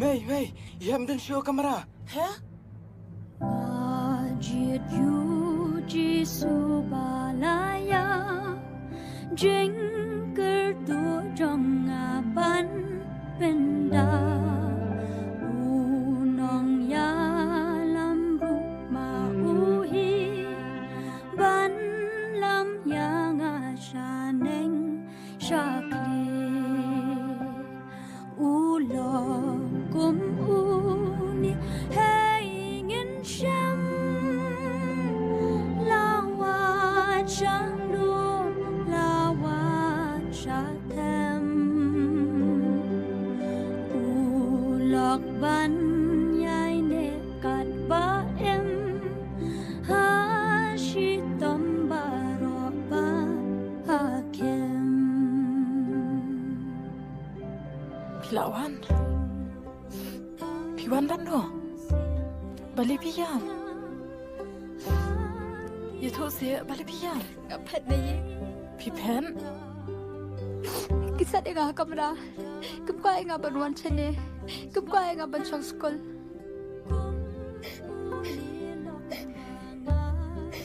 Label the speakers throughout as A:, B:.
A: Mei, yam dan show kamera.
B: Hả?
C: Ngajit yu Giêsu balaya jing kertu trong ngaban benda unong ya lam ruk ma uhi ban lam yang ashaneng shakli ulong kum uni hangin sham lawat shalom lawat shatem ulok ban yai nekat ba em hashitam baroba hakem
B: Lawan. Piwan dan no. Balik piyam. Ya tu saya balik piyam.
C: Kapet na ye
B: Pipen.
C: kisah dengan kamera kepkai nga banwan chene kepkai nga ban chang school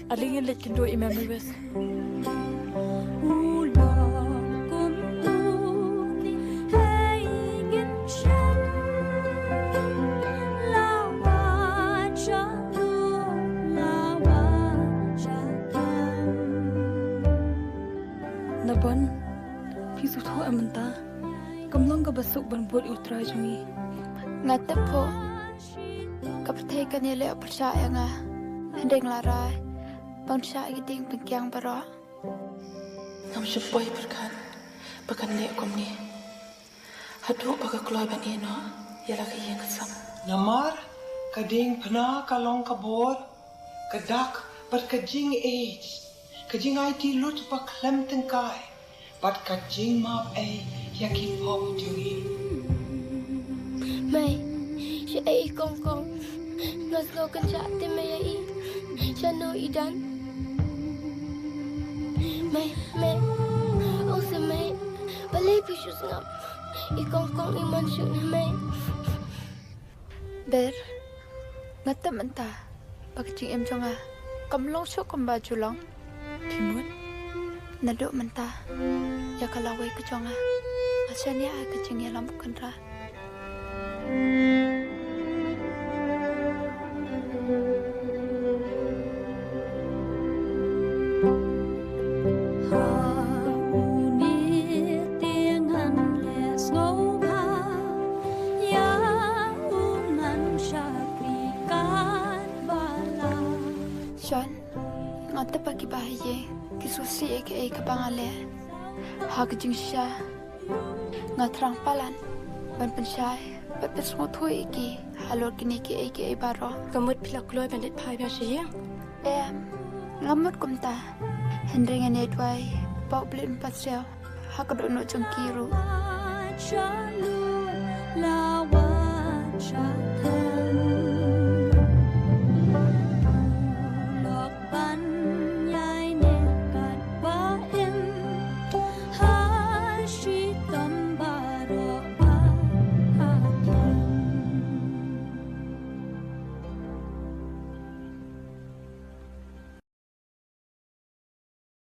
B: Alingin lekin do imam wes. Naban. Pisu tu amanta. Kamlang ka basuk ban bot utra jungi.
D: Ngata po kapatay kanila percaya nga hendeng laray bangsa giting pengkyang baro
B: Ngam syupai berkan lek kom ni. Hadu baga keluar ban eno. Yalah ke yang kesam.
E: Namar, kading pena kalong kabor, kadak berkajing age, kajing IT lut baklem tengkai, bat kajing map yakin pop jungi.
F: Mai, si ai kong kong, ngaslo kan cak te mai ai, chano idan. Mai, oh se mai, balai pisu ngam, ikong kong iman syuk mai.
D: ber ngata menta pakcing em jonga kamlong so kamba julong
B: Timut.
D: naduk menta ya kalawai ke jonga asanya ai kecing ya lampu kendra Sean, ngata pagi bahaye, kisusi eke kabangale, hak jingsha, ngatrang palan, ban pensai, bat pesmo thui iki, halor kini ki eke baro.
B: Kamut pilak keluar bandit pai biasa ya.
D: Ngamut kumta, hendrengan edwai, bau blin pasel, hak dono jengkiru.
C: Shalom lawat shatem